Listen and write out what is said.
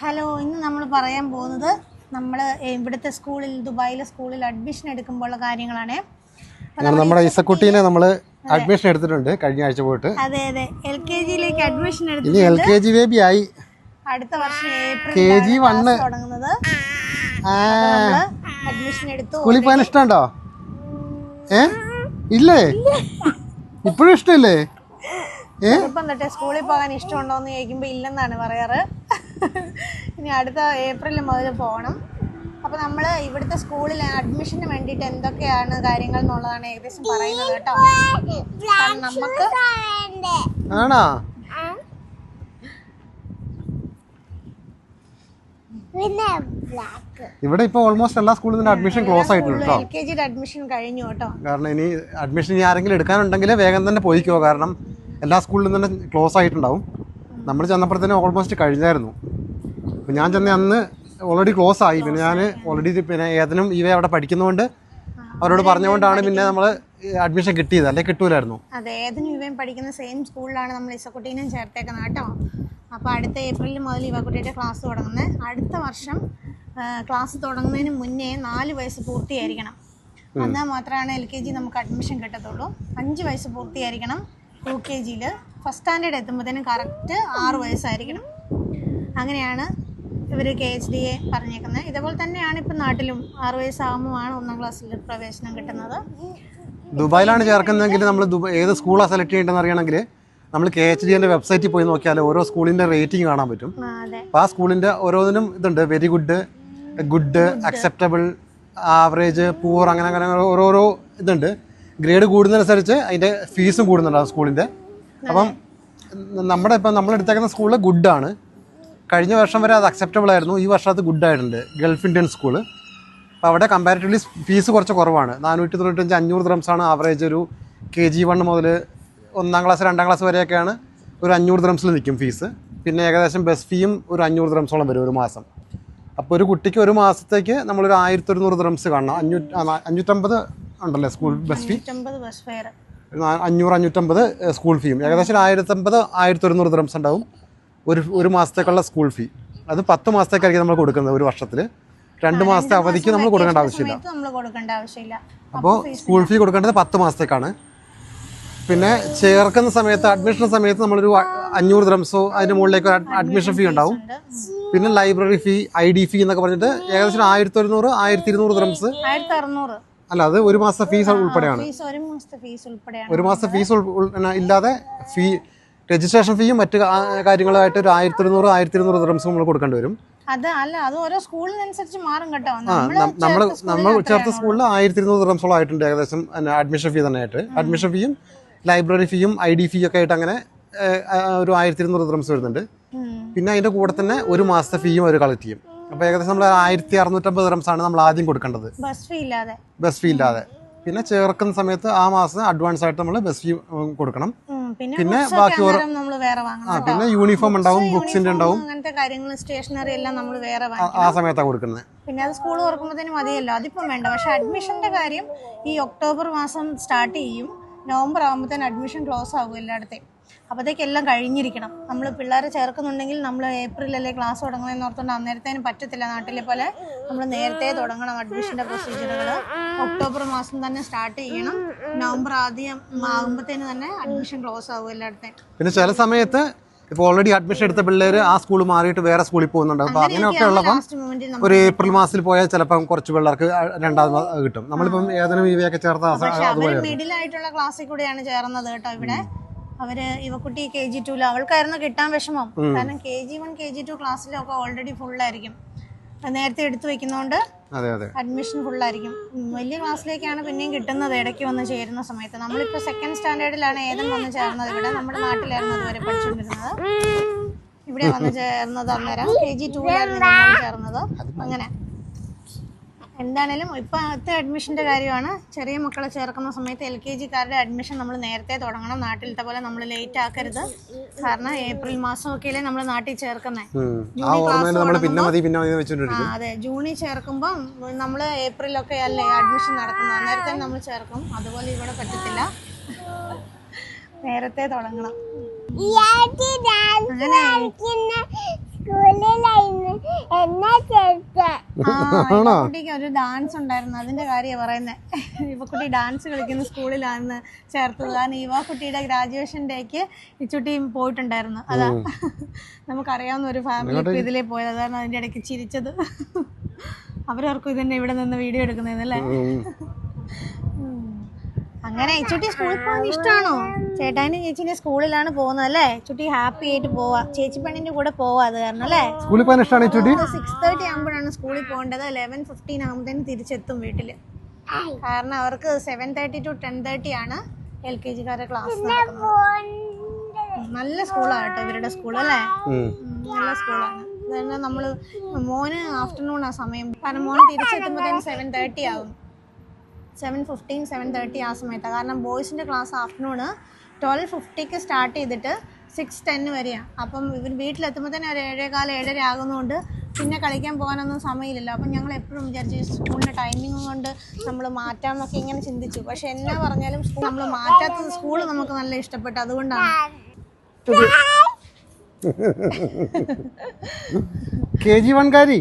Hello, ഇന്ന് നമ്മൾ പറയാൻ പോകുന്നത് നമ്മൾ ഇവിടുത്തെ സ്കൂളിൽ, ദുബായിലെ സ്കൂളിൽ അഡ്മിഷൻ എടുക്കുമ്പോഴുള്ള കാര്യങ്ങളാണ്. നമ്മുടെ ഇസക്കുട്ടീനെ നമ്മൾ അഡ്മിഷൻ എടുത്തിട്ടുണ്ട് കഴിഞ്ഞ ആഴ്ച പോയിട്ട്. അതെ അതെ, LKG-യിലേക്ക് അഡ്മിഷൻ എടുത്തിട്ടുണ്ട്. ഇനി LKG ബേബി ആയി. അടുത്ത വർഷം ഏപ്രിൽ തുടങ്ങുന്നത്. അഡ്മിഷൻ എടുത്തു. സ്കൂളിൽ പോകാൻ ഇഷ്ടമുണ്ടോ? ഇല്ലേ? ഇപ്പോഴും ഇഷ്ടമില്ലേ? ഇപ്പം തൊട്ടേ സ്കൂളിൽ പോകാൻ ഇഷ്ടമുണ്ടോയെന്ന് ചോദിക്കുമ്പോൾ ഇല്ലെന്നാണ് പറയാറ്. ഇനി അടുത്ത ഏപ്രിൽ മുതൽ പോകണം. അപ്പോൾ നമ്മൾ ഇവിടുത്തെ സ്കൂളിൽ അഡ്മിഷന് വേണ്ടിയിട്ട് എന്തൊക്കെയാണ് കാര്യങ്ങൾ എന്നുള്ളതാണ് ഏകദേശം പറയുന്നത് കേട്ടോ. നമുക്ക് ആണോ? ഇവിടെ ഇപ്പോൾ ഓൾമോസ്റ്റ് എല്ലാ സ്കൂളിൽ നിന്ന് അഡ്മിഷൻ ക്ലോസ് ആയിട്ടുണ്ട് കേട്ടോ. LKG-യുടെ അഡ്മിഷൻ കഴിഞ്ഞു കേട്ടോ. കാരണം ഇനി അഡ്മിഷൻ ആരെങ്കിലും എടുക്കാനുണ്ടെങ്കിൽ വേഗം തന്നെ പോയിക്കോ. കാരണം എല്ലാ സ്കൂളിലും തന്നെ ക്ലോസ് ആയിട്ടുണ്ടാവും. നമ്മൾ ചെന്നപ്പോഴത്തേനും ഓൾമോസ്റ്റ് കഴിഞ്ഞായിരുന്നു. അപ്പോൾ ഞാൻ ചെന്ന അന്ന് ഓൾറെഡി ക്ലോസ് ആയി. പിന്നെ ഞാൻ ഓൾറെഡി ഏതനും ഇവ അവിടെ പഠിക്കുന്നതുകൊണ്ട് അവരോട് പറഞ്ഞുകൊണ്ടാണ് പിന്നെ നമ്മൾ അഡ്മിഷൻ കിട്ടിയത്, അല്ലെ കിട്ടൂലായിരുന്നു. അതെ, ഏതനും ഇവയും പഠിക്കുന്ന സെയിം സ്കൂളിലാണ് നമ്മൾ ഇസക്കുട്ടീനെയും ചേർത്തേക്കുന്നത് കേട്ടോ. അപ്പോൾ അടുത്ത ഏപ്രിൽ മുതൽ ഇവക്കുട്ടിയുടെ ക്ലാസ് തുടങ്ങുന്നത്. അടുത്ത വർഷം ക്ലാസ് തുടങ്ങുന്നതിന് മുന്നേ 4 വയസ്സ് പൂർത്തിയായിരിക്കണം. എന്നാൽ മാത്രമാണ് LKG നമുക്ക് അഡ്മിഷൻ കിട്ടത്തുള്ളൂ. 5 വയസ്സ് പൂർത്തിയായിരിക്കണം. UKG-യിൽ ഫസ്റ്റ് സ്റ്റാൻഡേർഡ് എത്തുമ്പോഴത്തേനും കറക്റ്റ് 6 വയസ്സായിരിക്കണം. അങ്ങനെയാണ് ഇവർ KHDA പറഞ്ഞേക്കുന്നത്. ഇതേപോലെ തന്നെയാണ് ഇപ്പം നാട്ടിലും 6 വയസ്സാകുമ്പോഴാണ് 1ാം ക്ലാസ്സിൽ പ്രവേശനം കിട്ടുന്നത്. ദുബായിലാണ് ചേർക്കുന്നതെങ്കിൽ നമ്മൾ ഏത് സ്കൂളാണ് സെലക്ട് ചെയ്യേണ്ടതെന്ന് അറിയണമെങ്കിൽ നമ്മൾ KHDA വെബ്സൈറ്റിൽ പോയി നോക്കിയാൽ ഓരോ സ്കൂളിൻ്റെ റേറ്റിംഗ് കാണാൻ പറ്റും. അപ്പോൾ ആ സ്കൂളിൻ്റെ ഓരോന്നിനും ഇതുണ്ട്. Very good, good, acceptable, average, poor, അങ്ങനെ അങ്ങനെ ഓരോരോ ഇതുണ്ട്. ഗ്രേഡ് കൂടുന്നതനുസരിച്ച് അതിൻ്റെ ഫീസും കൂടുന്നുണ്ട് ആ സ്കൂളിൻ്റെ. അപ്പം നമ്മളെടുത്തേക്കുന്ന സ്കൂളിൽ ഗുഡാണ്. കഴിഞ്ഞ വർഷം വരെ അത് അക്സെപ്റ്റബിൾ ആയിരുന്നു. ഈ വർഷം അത് ഗുഡായിട്ടുണ്ട്. Gulf Indian school. അപ്പോൾ അവിടെ കമ്പാരിറ്റീവ്ലി ഫീസ് കുറച്ച് കുറവാണ്. 495-500 ദിർഹംസാണ് ആവറേജ്. ഒരു KG1 മുതൽ 1ാം ക്ലാസ് 2ാം ക്ലാസ് വരെയൊക്കെയാണ് ഒരു 500 ദിർഹംസിൽ നിൽക്കും ഫീസ്. പിന്നെ ഏകദേശം ബസ് ഫീയും ഒരു 500 ദിർഹംസോളം വരും ഒരു മാസം. അപ്പോൾ ഒരു കുട്ടിക്ക് ഒരു മാസത്തേക്ക് നമ്മളൊരു 1100 ദിർഹംസ് കാണണം. 550 ഉണ്ടല്ലേ സ്കൂൾ ബസ് ഫീ, 500-550 സ്കൂൾ ഫീയും. ഏകദേശം 1050-1100 ദിർഹംസ് ഉണ്ടാവും ഒരു മാസത്തേക്കുള്ള സ്കൂൾ ഫീ. അത് 10 മാസത്തേക്കായിരിക്കും നമ്മൾ കൊടുക്കുന്നത് ഒരു വർഷത്തിൽ. 2 മാസത്തെ അവധിക്ക് നമ്മൾ കൊടുക്കേണ്ട ആവശ്യമില്ല. അപ്പോൾ സ്കൂൾ ഫീ കൊടുക്കേണ്ടത് 10 മാസത്തേക്കാണ്. പിന്നെ ചേർക്കുന്ന സമയത്ത്, അഡ്മിഷൻ സമയത്ത് നമ്മളൊരു 500 ദിർഹംസോ അതിൻ്റെ മുകളിലേക്ക് അഡ്മിഷൻ ഫീ ഉണ്ടാവും. പിന്നെ ലൈബ്രറി ഫീ, ID ഫീ എന്നൊക്കെ പറഞ്ഞിട്ട് ഏകദേശം 1100-1200 ദിർഹംസ്. അല്ല, അത് ഒരു മാസത്തെ ഫീസ് ഉൾപ്പെടെയാണ്. ഒരു മാസത്തെ ഫീസ് ഇല്ലാതെ ഫീ, രജിസ്ട്രേഷൻ ഫീയും മറ്റു കാര്യങ്ങളായിട്ട് ഒരു 1100-1200 ദിർഹംസ് നമ്മൾ കൊടുക്കേണ്ടി വരും. നമ്മൾ ചേർത്ത സ്കൂളിൽ 1200 ദിർഹംസോളം ആയിട്ടുണ്ട് ഏകദേശം അഡ്മിഷൻ ഫീ തന്നെ ആയിട്ട്. അഡ്മിഷൻ ഫീയും ലൈബ്രറി ഫീയും ID ഫീ ഒക്കെ ആയിട്ട് അങ്ങനെ ഒരു 1200 ദിർഹംസ് വരുന്നുണ്ട്. പിന്നെ അതിൻ്റെ കൂടെ തന്നെ ഒരു മാസത്തെ ഫീയും അവർ കളക്ട് ചെയ്യും. അപ്പോൾ ഏകദേശം നമ്മൾ 1650 ദിർഹംസാണ് നമ്മൾ ആദ്യം കൊടുക്കേണ്ടത്, ബസ് ഫീ ഇല്ലാതെ. പിന്നെ ചേർക്കുന്ന സമയത്ത് ആ മാസം അഡ്വാൻസ് ആയിട്ട് നമ്മൾ ബസ് ഫീ കൊടുക്കണം. പിന്നെ ബാക്കി പിന്നെ യൂണിഫോം ഉണ്ടാവും, ബുക്സിന്റെ ഉണ്ടാവും, സ്റ്റേഷനറി എല്ലാം നമ്മൾ വേറെ ആ സമയത്താണ് കൊടുക്കുന്നത്. പിന്നെ അത് സ്കൂൾ തുറക്കുമ്പോഴത്തേനും മതിയല്ലോ, അതിപ്പം വേണ്ട. പക്ഷെ അഡ്മിഷന്റെ കാര്യം ഈ ഒക്ടോബർ മാസം സ്റ്റാർട്ട് ചെയ്യും. നവംബർ ആകുമ്പോഴത്തേനും അഡ്മിഷൻ ക്ലോസ് ആകും എല്ലായിടത്തെയും. അപ്പോഴത്തേക്ക് എല്ലാം കഴിഞ്ഞിരിക്കണം. നമ്മൾ പിള്ളേരെ ചേർക്കുന്നുണ്ടെങ്കിൽ നമ്മൾ ഏപ്രിലല്ലേ ക്ലാസ് തുടങ്ങുന്നതെന്ന് ഓർത്തുകൊണ്ട് അന്നേരത്തേനും പറ്റത്തില്ല. നാട്ടിലെ പോലെ നമ്മൾ നേരത്തെ തുടങ്ങണം അഡ്മിഷൻ്റെ പ്രൊസീജിയറുകൾ. ഒക്ടോബർ മാസം തന്നെ സ്റ്റാർട്ട് ചെയ്യണം. നവംബർ ആദ്യം ആകുമ്പോഴത്തേന് തന്നെ അഡ്മിഷൻ ക്ലോസ് ആകും എല്ലായിടത്തേയും. പിന്നെ ചില സമയത്ത് ഇപ്പോൾ ഓൾറെഡി അഡ്മിഷൻ എടുത്ത പിള്ളേർ ആ സ്കൂൾ മാറിയിട്ട് വേറെ സ്കൂളിൽ പോകുന്നുണ്ട്. അപ്പോൾ അങ്ങനെയൊക്കെ ഉള്ളപ്പം ഒരു ഏപ്രിൽ മാസത്തിൽ പോയാൽ ചിലപ്പം കുറച്ച് പിള്ളേർക്ക് 2ാം കിട്ടും. നമ്മളിപ്പം ഏതെങ്കിലും ഇവയൊക്കെ ചേർത്ത മിഡിലായിട്ടുള്ള ക്ലാസ്സിൽ കൂടെയാണ് ചേർന്നത് കേട്ടോ. ഇവിടെ അവര് ഇവക്കുട്ടി KG2 അവൾക്കായിരുന്നു കിട്ടാൻ വിഷമം. കാരണം KG1 KG2 ക്ലാസ്സിലൊക്കെ ഓൾറെഡി ഫുള്ളായിരിക്കും. നേരത്തെ എടുത്തു വെക്കുന്നതുകൊണ്ട് അഡ്മിഷൻ ഫുള്ളായിരിക്കും. വലിയ ക്ലാസ്സിലേക്കാണ് പിന്നെയും കിട്ടുന്നത് ഇടയ്ക്ക് വന്ന് ചേരുന്ന സമയത്ത്. നമ്മളിപ്പോൾ 2nd സ്റ്റാൻഡേർഡിലാണ് ഏതൻ വന്ന് ചേർന്നത്. ഇവിടെ നമ്മുടെ നാട്ടിലായിരുന്നു അതുവരെ പഠിച്ചുകൊണ്ടിരുന്നത്. ഇവിടെ വന്ന് ചേർന്നത് അന്നേരം KG2 ചേർന്നത്. അങ്ങനെ എന്താണേലും ഇപ്പോഴത്തെ അഡ്മിഷൻ്റെ കാര്യമാണ്. ചെറിയ മക്കളെ ചേർക്കുന്ന സമയത്ത് LKG-കാരുടെ അഡ്മിഷൻ നമ്മൾ നേരത്തെ തുടങ്ങണം. നാട്ടിലത്തെ പോലെ നമ്മൾ ലേറ്റ് ആക്കരുത്. കാരണം ഏപ്രിൽ മാസമൊക്കെയല്ലേ നമ്മൾ നാട്ടിൽ ചേർക്കുന്നത്. അതെ, ജൂണിൽ ചേർക്കുമ്പോൾ നമ്മൾ ഏപ്രിലൊക്കെ അല്ലേ അഡ്മിഷൻ നടക്കുന്നത്. അന്നേരത്തെ നമ്മൾ ചേർക്കും. അതുപോലെ ഇവിടെ പറ്റത്തില്ല, നേരത്തെ തുടങ്ങണം. അങ്ങനെ കുട്ടിക്ക് ഒരു ഡാൻസ് ഉണ്ടായിരുന്നു, അതിന്റെ കാര്യം പറയുന്നത്. ഇവക്കുട്ടി ഡാൻസ് കളിക്കുന്ന സ്കൂളിലാണ് ചേർത്തത്. കാരണം ഇവക്കുട്ടിയുടെ ഗ്രാജുവേഷൻ ഡേക്ക് ഇച്ചുട്ടി പോയിട്ടുണ്ടായിരുന്നു. അതാ നമുക്കറിയാവുന്ന ഒരു ഫാമിലി ഇപ്പൊ ഇതിലേ പോയത്, അതാണ് അതിന്റെ ഇടയ്ക്ക് ചിരിച്ചത്. അവരവർക്കും ഇതന്നെ ഇവിടെ നിന്ന് വീഡിയോ എടുക്കുന്നതല്ലേ. അങ്ങനെ ഇച്ചുട്ടി സ്കൂളിൽ പോകാൻ ഇഷ്ടമാണോ? ചേട്ടാനും ചേച്ചിന്റെ സ്കൂളിലാണ് പോകുന്നത് അല്ലേ? ചുട്ടി ഹാപ്പി ആയിട്ട് പോവാ, ചേച്ചി പെണ്ണിന്റെ കൂടെ പോവാ. അത് കാരണം അല്ലേ സ്കൂളിൽ പോകാൻ ഇഷ്ടമാണ്. 6:30 ആകുമ്പോഴാണ് സ്കൂളിൽ പോകേണ്ടത്. 11:15 ആകുമ്പോഴത്തേന് തിരിച്ചെത്തും വീട്ടില്. കാരണം അവർക്ക് 7:30 to 10:30 ആണ് LKG-കാരുടെ ക്ലാസ് നടക്കുന്നത്. നല്ല സ്കൂളാണ് കേട്ടോ ഇവരുടെ സ്കൂൾ അല്ലേ, നല്ല സ്കൂളാണ്. അതുതന്നെ നമ്മള് മോന് ആഫ്റ്റർനൂൺ ആ സമയം, കാരണം മോൻ തിരിച്ചെത്തുമ്പോഴത്തേന് 7:30 ആകും. 7:15, 7:30 ആ സമയത്താണ്. കാരണം ബോയ്സിൻ്റെ ക്ലാസ് ആഫ്റ്റർനൂണ് 12:50 സ്റ്റാർട്ട് ചെയ്തിട്ട് 6:10 വരെയാണ്. അപ്പം ഇവർ വീട്ടിലെത്തുമ്പോൾ തന്നെ ഒരു 7:15, 7:30 ആകുന്നതുകൊണ്ട് പിന്നെ കളിക്കാൻ പോകാനൊന്നും സമയമില്ലല്ലോ. അപ്പം ഞങ്ങൾ എപ്പോഴും വിചാരിച്ചു സ്കൂളിൻ്റെ ടൈമിംഗ് കൊണ്ട് നമ്മൾ മാറ്റാമെന്നൊക്കെ ഇങ്ങനെ ചിന്തിച്ചു. പക്ഷെ എന്നാ പറഞ്ഞാലും നമ്മൾ മാറ്റാത്തത് സ്കൂൾ നമുക്ക് നല്ല ഇഷ്ടപ്പെട്ടു. അതുകൊണ്ടാണ് KG 1 കാരി